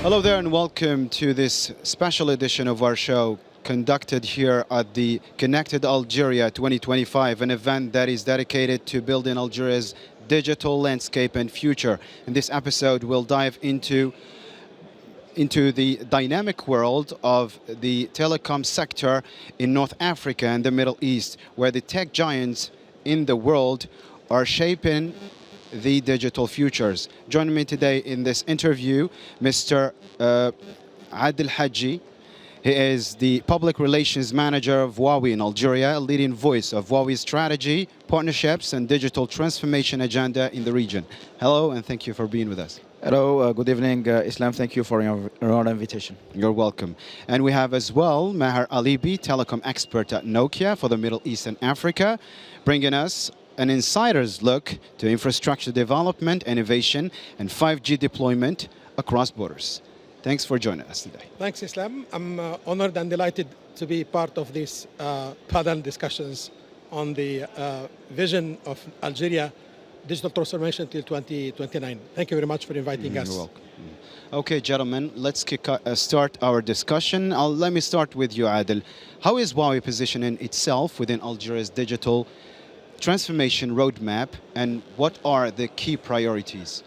Hello there and welcome to this special edition of our show conducted here at the Connected Algeria 2025, an event that is dedicated to building Algeria's digital landscape and future. In this episode, we'll dive into the dynamic world of the telecom sector in North Africa and the Middle East, where the tech giants in the world are shaping the digital futures. Joining me today in this interview, Mr. Adel Haji. He is the Public Relations Manager of Huawei in Algeria, a leading voice of Huawei's strategy, partnerships, and digital transformation agenda in the region. Hello, and thank you for being with us. Hello, good evening, Islam. Thank you for your invitation. You're welcome. And we have as well Maher Alibi, telecom expert at Nokia for the Middle East and Africa, bringing us an insider's look to infrastructure development, innovation, and 5G deployment across borders. Thanks for joining us today. Thanks, Islam. I'm honored and delighted to be part of these panel discussions on the vision of Algeria digital transformation till 2029. Thank you very much for inviting us. You're welcome. Okay, gentlemen, let's start our discussion. Let me start with you, Adel. How is Huawei positioning itself within Algeria's digital transformation roadmap, and what are the key priorities?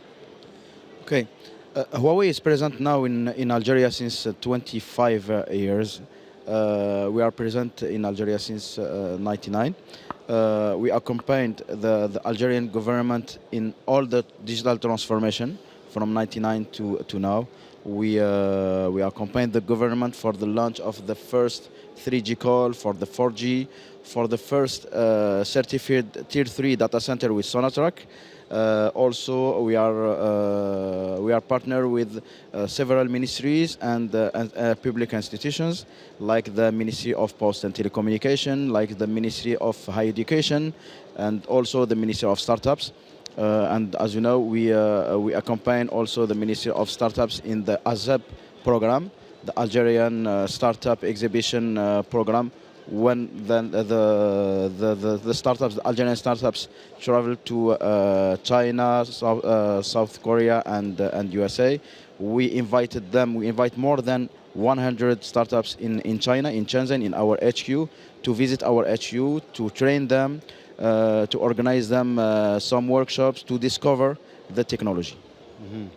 Okay, Huawei is present now in Algeria since 25 years. We are present in Algeria since 99. We accompanied the Algerian government in all the digital transformation from 99 to now. We accompanied the government for the launch of the first 3G call, for the 4G, for the first certified Tier 3 data center with Sonatrach. Also, we are partner with several ministries and public institutions, like the Ministry of Post and Telecommunication, like the Ministry of Higher Education, and also the Ministry of Startups. And as you know, we accompany also the Ministry of Startups in the AZEP program, the Algerian Startup Exhibition program, when then the startups, the Algerian startups, travel to China, South Korea, and USA. We invited them. We invite more than 100 startups in China, in Shenzhen, in our HQ, to visit our HQ, to train them, to organize them some workshops to discover the technology.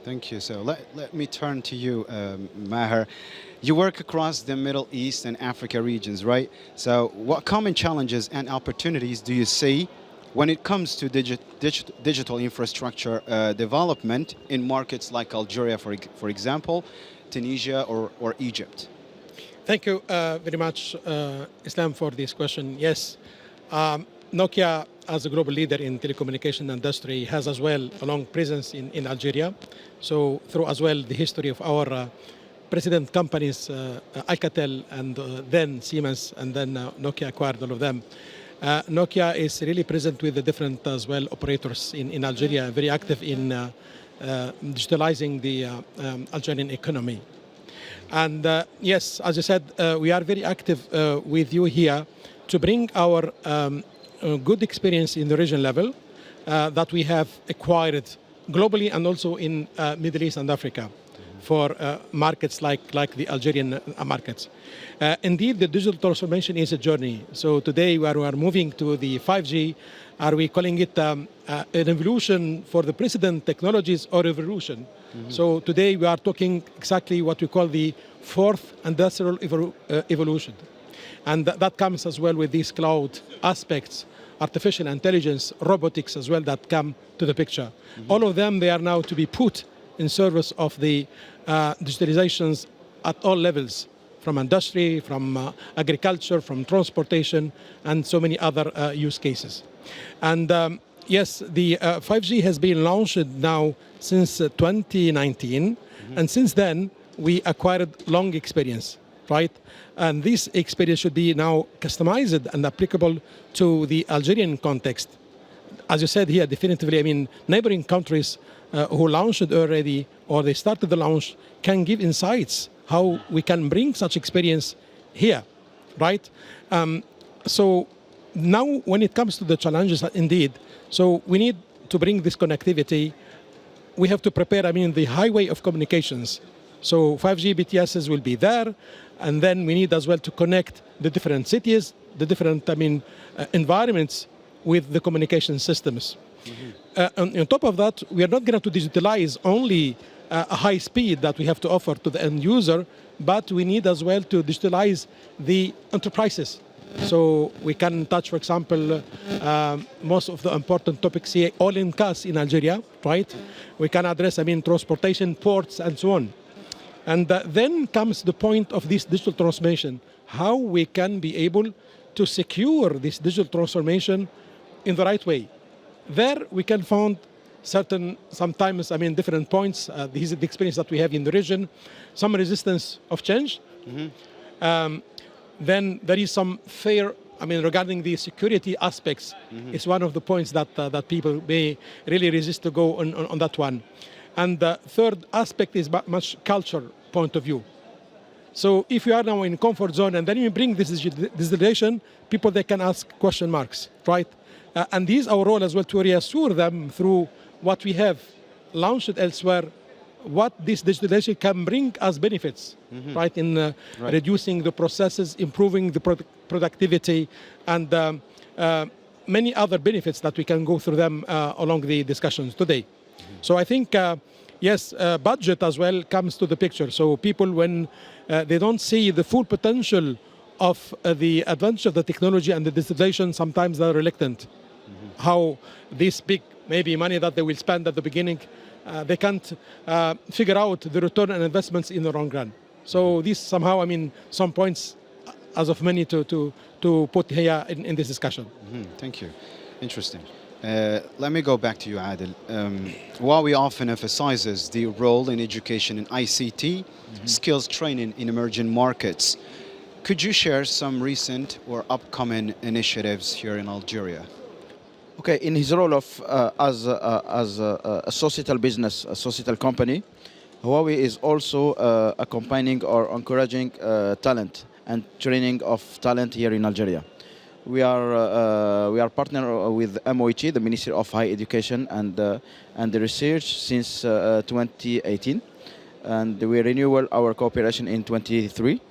Thank you. So let me turn to you, Maher. You work across the Middle East and Africa regions, right? So what common challenges and opportunities do you see when it comes to digital infrastructure development in markets like Algeria, for example, Tunisia or Egypt? Thank you very much, Islam, for this question. Yes, Nokia, as a global leader in telecommunication industry, has as well a long presence in Algeria. So through as well the history of our president companies, Alcatel and then Siemens, and then Nokia acquired all of them. Nokia is really present with the different as well operators in Algeria, very active in digitalizing the Algerian economy. And yes, as you said, we are very active with you here to bring our good experience in the region level that we have acquired globally and also in Middle East and Africa for markets like the Algerian markets. Indeed, the digital transformation is a journey. So today we are moving to the 5G. Are we calling it an evolution for the precedent technologies or revolution? So today we are talking exactly what we call the fourth industrial evolution. And that comes as well with these cloud aspects, artificial intelligence, robotics as well that come to the picture. All of them, they are now to be put in service of the digitalizations at all levels, from industry, from agriculture, from transportation, and so many other use cases. And yes, the 5G has been launched now since 2019, and since then we acquired long experience, right? And this experience should be now customized and applicable to the Algerian context. As you said here, definitively, I mean, neighboring countries who launched it already or they started the launch can give insights how we can bring such experience here, right? So now when it comes to the challenges, indeed, so we need to bring this connectivity. We have to prepare, I mean, the highway of communications So 5G BTSs will be there, and then we need as well to connect the different cities, the different, environments with the communication systems. On top of that, we are not going to digitalize only a high speed that we have to offer to the end user, but we need as well to digitalize the enterprises. So we can touch, for example, most of the important topics here, all in CAS in Algeria, right? We can address, transportation, ports, and so on. And then comes the point of this digital transformation, how we can be able to secure this digital transformation in the right way. There we can find sometimes, different points. This is the experience that we have in the region. Some resistance of change. Then there is some fear, regarding the security aspects. It's one of the points that people may really resist to go on that one. And the third aspect is much culture point of view. So if you are now in comfort zone and then you bring this digitalization, people, they can ask question marks, right? And this is our role as well, to reassure them through what we have launched elsewhere, what this digitalization can bring as benefits, right? In reducing the processes, improving the productivity, and many other benefits that we can go through them along the discussions today. So I think, yes, budget as well comes to the picture. So people, when they don't see the full potential of the advantage of the technology and the digitalization, sometimes they're reluctant. How this big, maybe money that they will spend at the beginning, they can't figure out the return on investments in the long run. So this somehow, some points as of many to put here in this discussion. Thank you. Interesting. Let me go back to you, Adil. Huawei often emphasizes the role in education in ICT, skills training in emerging markets. Could you share some recent or upcoming initiatives here in Algeria? Okay, in his role of as a societal business, a societal company, Huawei is also accompanying or encouraging talent and training of talent here in Algeria. We are partner with MOET, the Ministry of Higher Education and the Research, since 2018, and we renewed our cooperation in 2023.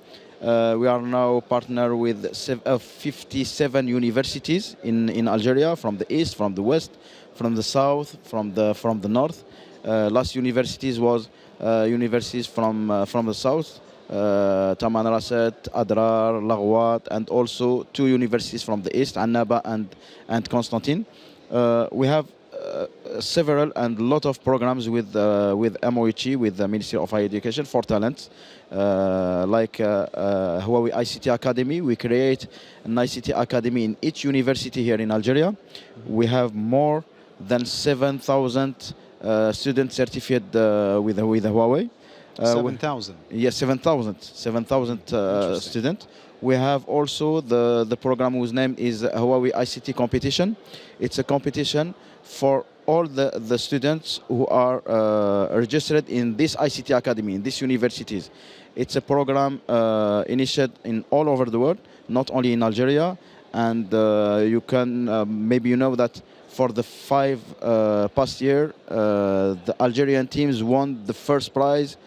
We are now partner with 57 universities in Algeria, from the east, from the west, from the south, from the north. Last universities was universities from the south, Taman Rasset, Adrar, Laghouat, and also 2 universities from the east, Annaba and Constantine. We have several and lot of programs with MOET, with the Ministry of Higher Education, for talents. Like Huawei ICT Academy, we create an ICT Academy in each university here in Algeria. We have more than 7,000 students certificated with Huawei. 7,000? Yes, 7,000 students. We have also the program whose name is Huawei ICT Competition. It's a competition for all the students who are registered in this ICT Academy, in these universities. It's a program initiated in all over the world, not only in Algeria. And you can, maybe you know that for the 5 past year, the Algerian teams won the first prize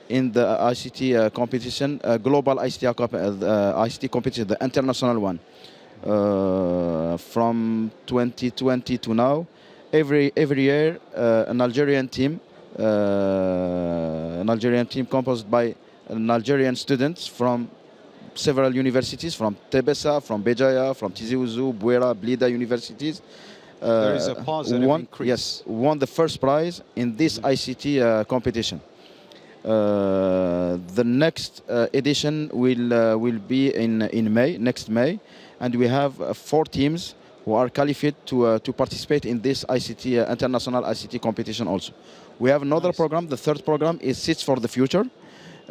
in the ICT competition, global ICT competition, the international one. From 2020 to now, every year, an Algerian team composed by Algerian students from several universities, from Tebessa, from Béjaïa, from Tizi Ouzou, Bouera, Blida universities. There is a positive increase. Yes, won the first prize in this ICT competition. The next edition will be in May, next May, and we have 4 teams who are qualified to participate in this ICT international ICT competition also. We have another program. The third program is Seats for the Future.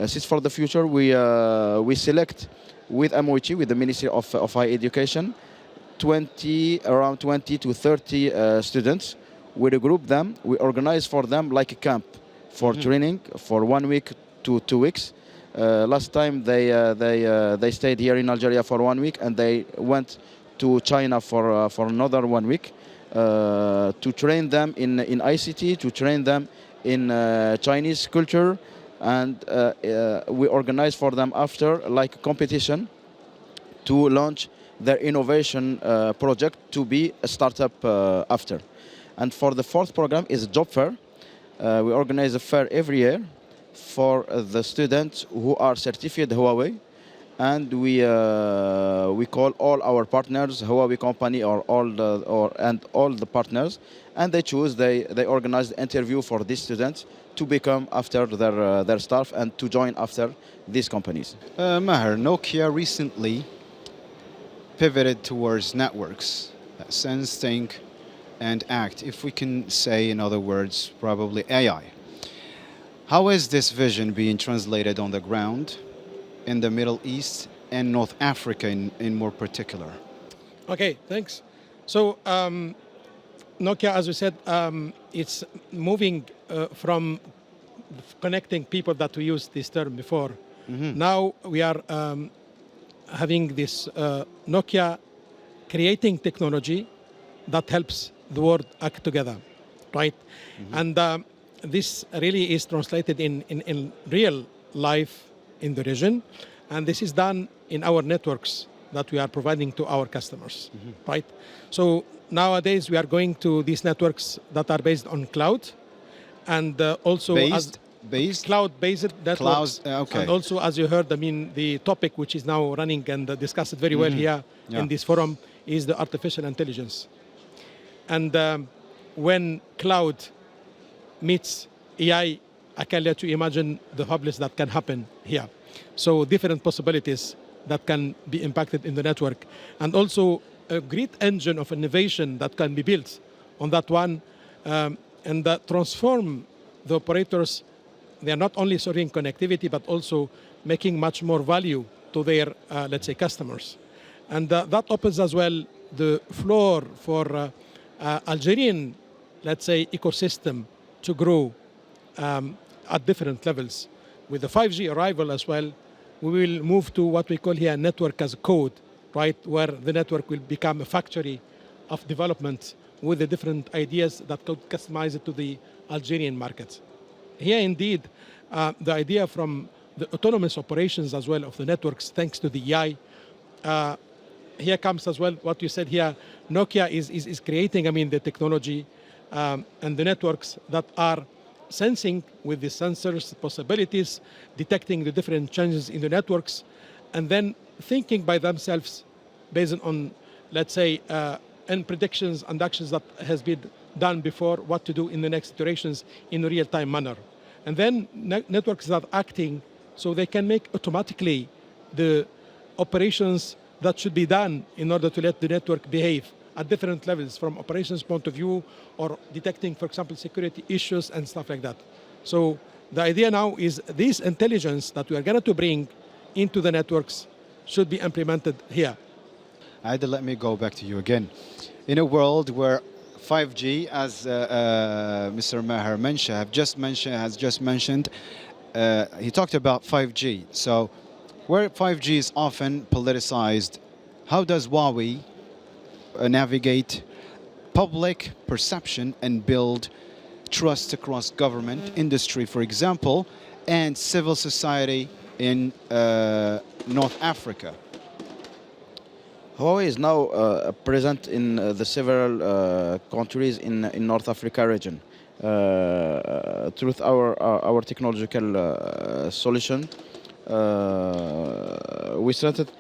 Seats for the Future, we select with MOET, with the Ministry of Higher Education, around 20 to 30 students. We regroup them. We organize for them like a camp for training for 1 week to 2 weeks. Last time they stayed here in Algeria for 1 week, and they went to China for another 1 week to train them in ICT, to train them in Chinese culture, and we organize for them after like a competition to launch their innovation project to be a startup after. And for the fourth program is a job fair. We organize a fair every year for the students who are certified Huawei, and we call all our partners, Huawei company, or all the partners, and they choose. They organize the interview for these students to become after their staff and to join after these companies. Maher, Nokia recently pivoted towards networks, sense, think, and act. If we can say, in other words, probably AI. How is this vision being translated on the ground in the Middle East and North Africa in more particular? Okay, thanks. So Nokia, as we said, it's moving from connecting people that we used this term before. Now we are having this Nokia creating technology that helps the world act together, right? And this really is translated in real life in the region, and this is done in our networks that we are providing to our customers, right? So nowadays we are going to these networks that are based on cloud, and also based cloud-based networks. Okay. And also, as you heard, I mean, the topic which is now running and discussed very well here in this forum is the artificial intelligence. And when cloud meets AI, I can let you imagine the hubris that can happen here. So different possibilities that can be impacted in the network, and also a great engine of innovation that can be built on that one, and that transform the operators. They are not only serving connectivity, but also making much more value to their, let's say, customers. And that opens as well the floor for Algerian, let's say, ecosystem to grow at different levels. With the 5G arrival as well, we will move to what we call here network as a code, right? Where the network will become a factory of development with the different ideas that could customize it to the Algerian market. Here, indeed, the idea from the autonomous operations as well of the networks, thanks to the AI, here comes as well what you said here. Nokia is creating, I mean, the technology and the networks that are sensing with the sensors possibilities, detecting the different changes in the networks, and then thinking by themselves based on, let's say, and predictions and actions that has been done before, what to do in the next iterations in a real-time manner. And then networks that are acting so they can make automatically the operations that should be done in order to let the network behave at different levels from operations point of view, or detecting, for example, security issues and stuff like that. So the idea now is this intelligence that we are going to bring into the networks should be implemented here. Aida, let me go back to you again. In a world where 5G, as Mr. Maher has just mentioned, he talked about 5G. So where 5G is often politicized, how does Huawei navigate public perception and build trust across government, industry, for example, and civil society in North Africa? Huawei is now present in the several countries in North Africa region. Through our technological solution, we started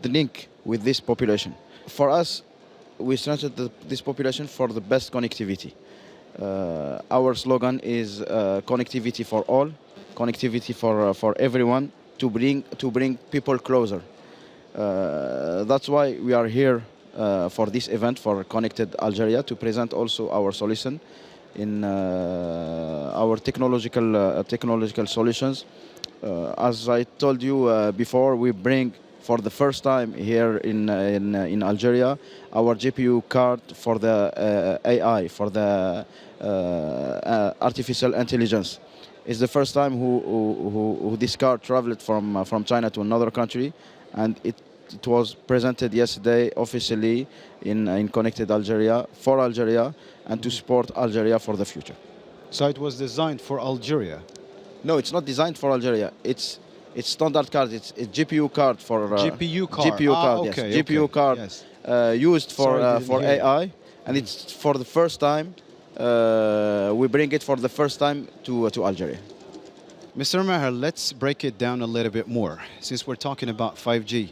the link with this population. For us, we started this population for the best connectivity. Our slogan is connectivity for all, connectivity for everyone, to bring people closer. That's why we are here for this event for Connected Algeria, to present also our solution in our technological solutions. As I told you before, we bring for the first time here in Algeria our GPU card for the AI, for the artificial intelligence. It's the first time who this card traveled from China to another country, and it was presented yesterday officially in Connected Algeria, for Algeria, and to support Algeria for the future. So it was designed for Algeria. No, it's not designed for Algeria. It's standard card. It's a GPU card for GPU card. GPU card. Yes, okay, GPU okay. card Yes. used Sorry, I for didn't hear you. AI, and it's for the first time. We bring it for the first time to Algeria. Mr. Maher, let's break it down a little bit more. Since we're talking about 5G,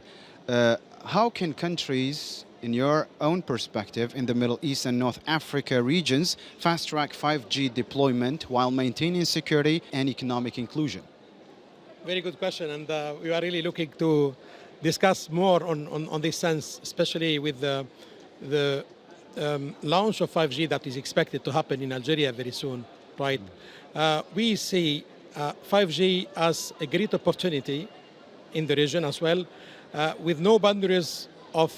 how can countries, in your own perspective, in the Middle East and North Africa regions, fast-track 5G deployment while maintaining security and economic inclusion? Very good question, and we are really looking to discuss more on this sense, especially with the launch of 5G that is expected to happen in Algeria very soon, right? We see 5G as a great opportunity in the region as well, with no boundaries of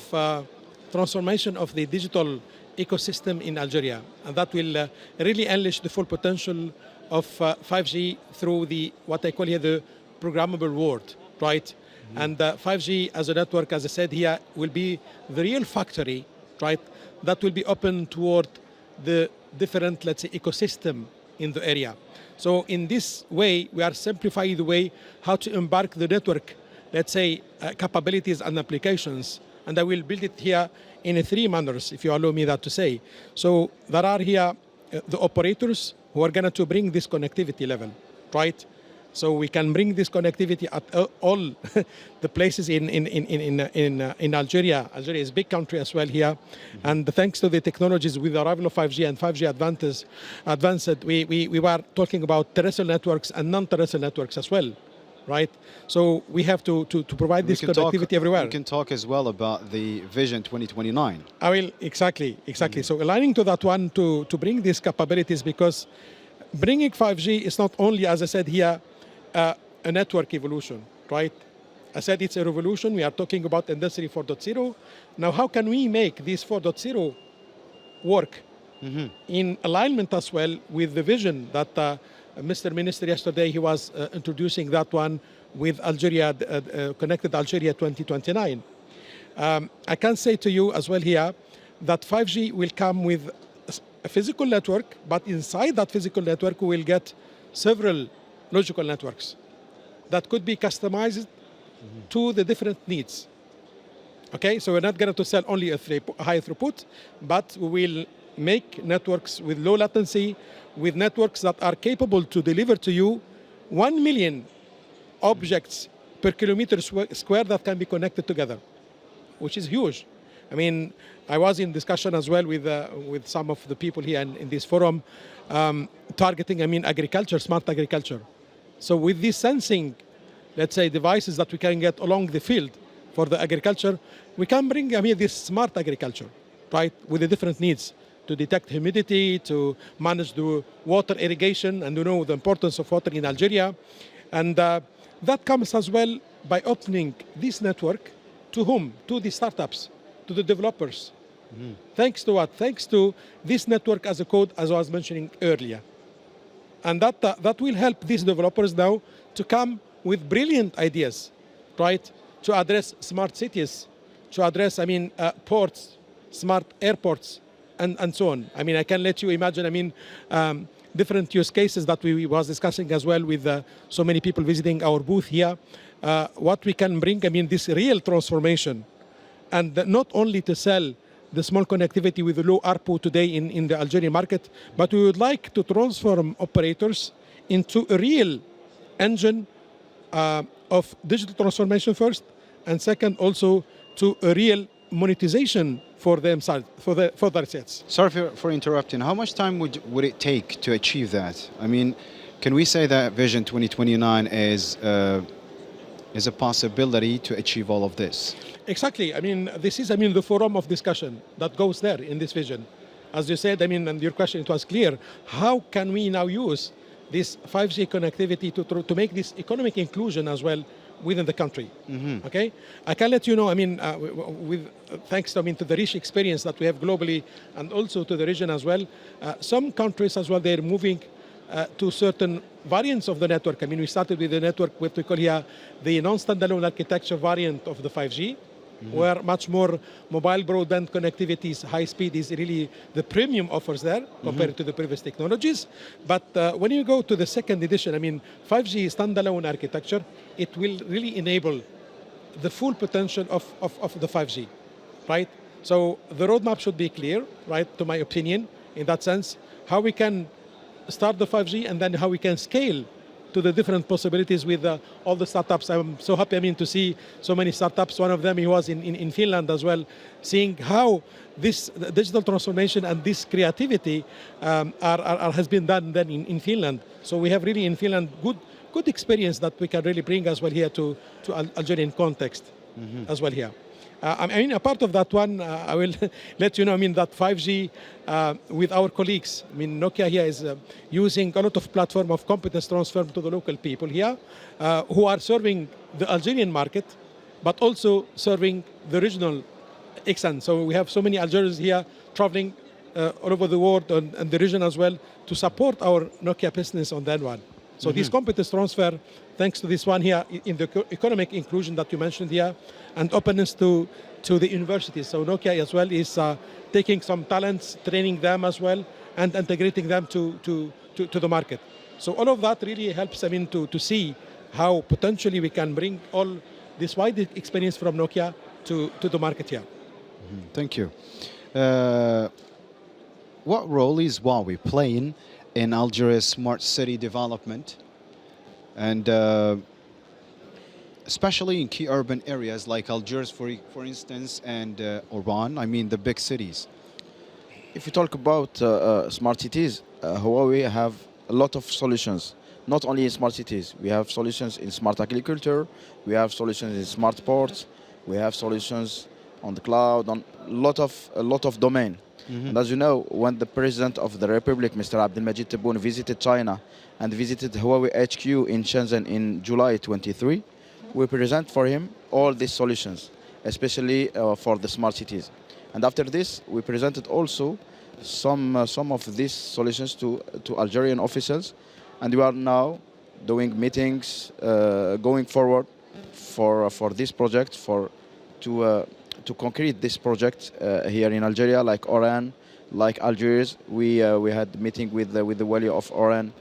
transformation of the digital ecosystem in Algeria, and that will really unleash the full potential of 5G through the what I call here the programmable world, right? And 5G as a network, as I said here, will be the real factory, right? That will be open toward the different, let's say, ecosystem in the area. So in this way, we are simplifying the way how to embark the network, let's say, capabilities and applications. And I will build it here in three manners, if you allow me that to say. So there are here the operators who are going to bring this connectivity level, right? So we can bring this connectivity at all the places in Algeria. Algeria is a big country as well here. And thanks to the technologies with the arrival of 5G and 5G advanced, we were talking about terrestrial networks and non-terrestrial networks as well, right? So we have to provide this connectivity everywhere. We can talk as well about the Vision 2029. I will, exactly. So aligning to that one to bring these capabilities, because bringing 5G is not only, as I said here, a network evolution, right? I said it's a revolution. We are talking about Industry 4.0. Now, how can we make this 4.0 work in alignment as well with the vision that Mr. Minister yesterday, he was introducing that one with Algeria, Connected Algeria 2029. I can say to you as well here that 5G will come with a physical network, but inside that physical network, we will get several logical networks that could be customized to the different needs. Okay, so we're not going to sell only a high throughput, but we will make networks with low latency, with networks that are capable to deliver to you 1 million objects per kilometer square that can be connected together, which is huge. I mean, I was in discussion as well with some of the people here in this forum, targeting, agriculture, smart agriculture. So with these sensing, let's say, devices that we can get along the field for the agriculture, we can bring this smart agriculture, right, with the different needs to detect humidity, to manage the water irrigation, and the importance of water in Algeria. And that comes as well by opening this network to whom? To the startups, to the developers. Thanks to what? Thanks to this network as a code, as I was mentioning earlier. And that will help these developers now to come with brilliant ideas, right? To address smart cities, to address, ports, smart airports, and so on. I can let you imagine, different use cases that we was discussing as well with so many people visiting our booth here. What we can bring, this real transformation, and not only to sell the small connectivity with the low ARPU today in the Algerian market, but we would like to transform operators into a real engine of digital transformation first, and second also to a real monetization for themselves, for their assets. Sorry for interrupting. How much time would it take to achieve that? Can we say that Vision 2029 is a possibility to achieve all of this? Exactly. This is, the forum of discussion that goes there in this vision. As you said, and your question, it was clear. How can we now use this 5G connectivity to make this economic inclusion as well within the country? Okay? I can let you know, with thanks to the rich experience that we have globally and also to the region as well, some countries as well, they're moving to certain variants of the network. We started with the network, what we call here the non-standalone architecture variant of the 5G, where much more mobile broadband connectivity, high speed is really the premium offers there compared to the previous technologies. But when you go to the second edition, I mean, 5G standalone architecture, it will really enable the full potential of the 5G, right? So the roadmap should be clear, right, to my opinion, in that sense, how we can start the 5G and then how we can scale to the different possibilities with all the startups. I'm so happy, I mean, to see so many startups. One of them, he was in Finland as well, seeing how this digital transformation and this creativity has been done then in Finland. So we have really in Finland good experience that we can really bring as well here to Algerian context as well here. I mean, a part of that one, I will let you know, I mean, that 5G with our colleagues, I mean, Nokia here is using a lot of platform of competence transfer to the local people here who are serving the Algerian market, but also serving the regional extent. So we have so many Algerians here traveling all over the world and the region as well to support our Nokia business on that one. So this competence transfer, thanks to this one here in the economic inclusion that you mentioned here, and openness to the universities. So Nokia as well is taking some talents, training them as well, and integrating them to the market. So all of that really helps, I mean, to see how potentially we can bring all this wide experience from Nokia to the market here. Thank you. What role is Huawei playing in Algeria's smart city development, and especially in key urban areas like Algiers, for instance, and Oran, I mean the big cities? If you talk about smart cities, Huawei have a lot of solutions. Not only in smart cities, we have solutions in smart agriculture, we have solutions in smart ports, we have solutions on the cloud, on a lot of domain. And as you know, when the President of the Republic, Mr. Abdelmajid Tebboune, visited China and visited Huawei HQ in Shenzhen in July 23, we present for him all these solutions, especially for the smart cities. And after this, we presented also some of these solutions to Algerian officials, and we are now doing meetings going forward for this project, to concrete this project here in Algeria, like Oran, like Algiers. We had a meeting with the Wali of Oran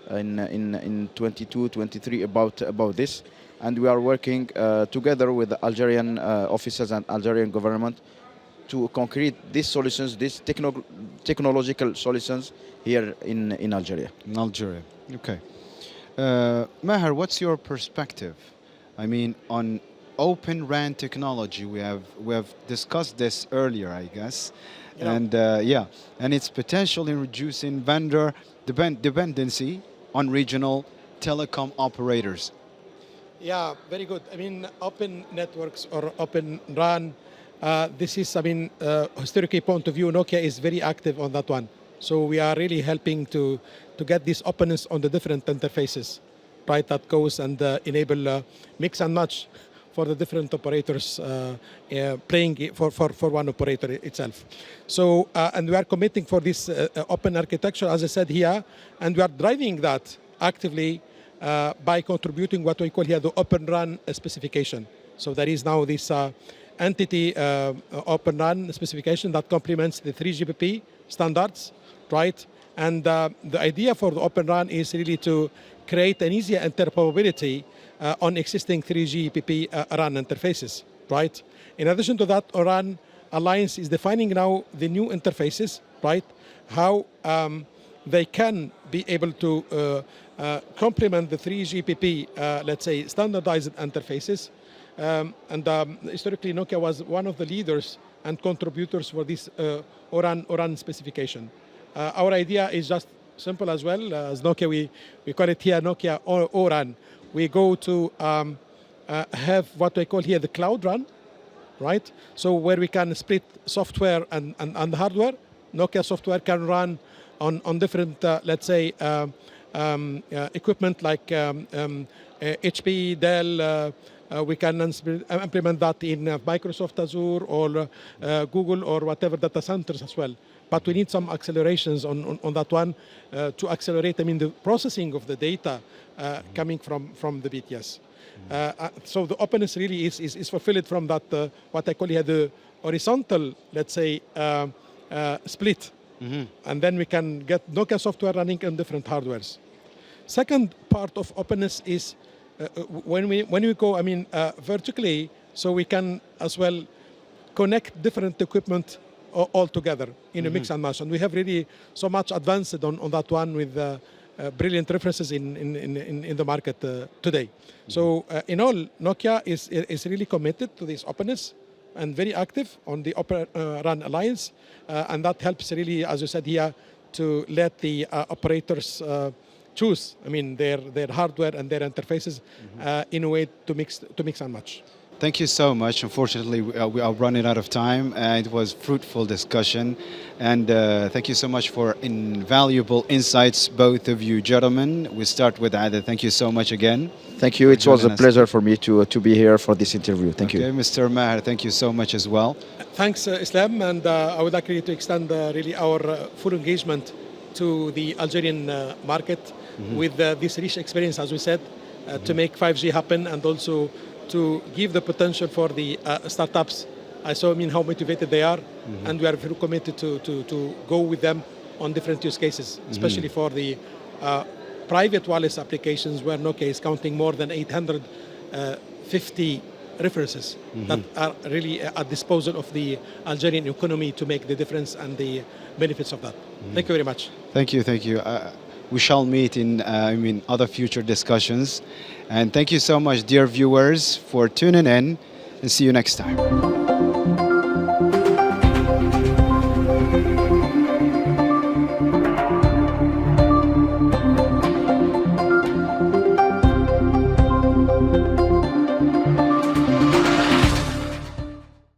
in 22, 23 about this, and we are working together with the Algerian officers and Algerian government to concrete these solutions, these technological solutions here in Algeria. In Algeria, okay. Maher, what's your perspective? I mean, on Open RAN technology, we have discussed this earlier, I guess, and and its potential in reducing vendor dependency on regional telecom operators. Yeah, very good. I mean, open networks or open RAN, this is, I mean, historically point of view, Nokia is very active on that one. So we are really helping to get this openness on the different interfaces, right, that goes and enable mix and match for the different operators playing for one operator itself. So, and we are committing for this open architecture, as I said here, and we are driving that actively by contributing what we call here the Open RAN specification. So there is now this entity Open RAN specification that complements the 3GPP standards, right? And the idea for the Open RAN is really to create an easier interoperability on existing 3GPP RAN interfaces, right? In addition to that, RAN Alliance is defining now the new interfaces, right? How they can be able to complement the 3GPP, let's say, standardized interfaces. And historically, Nokia was one of the leaders and contributors for this RAN specification. Our idea is just simple as well. As Nokia, we call it here Nokia ORAN. We go to have what we call here the cloud RAN, right? So where we can split software and hardware. Nokia software can run on different, let's say, equipment like HP, Dell. We can implement that in Microsoft Azure or Google or whatever data centers as well. But we need some accelerations on that one to accelerate, I mean, the processing of the data coming from the BTS. So the openness really is fulfilled from that, what I call here the horizontal, let's say, split. And then we can get Nokia software running on different hardwares. Second part of openness is when we go, vertically, so we can as well connect different equipment all together in a mix and match. And we have really so much advanced on that one with brilliant references in the market today. So in all, Nokia is really committed to this openness and very active on the Open RAN Alliance. And that helps really, as you said here, to let the operators choose, their hardware and their interfaces in a way to mix and match. Thank you so much. Unfortunately, we are running out of time. It was fruitful discussion. And thank you so much for invaluable insights, both of you gentlemen. We start with Ada. Thank you so much again. Thank you. It was a pleasure for me to be here for this interview. Thank you. Mr. Maher, thank you so much as well. Thanks, Islam. And I would like really to extend really our full engagement to the Algerian market with this rich experience, as we said, to make 5G happen and also to give the potential for the startups. I saw how motivated they are, and we are very committed to go with them on different use cases, especially for the private wireless applications where Nokia is counting more than 850 references that are really at disposal of the Algerian economy to make the difference and the benefits of that. Thank you very much. Thank you. We shall meet in other future discussions. And thank you so much, dear viewers, for tuning in, and see you next time.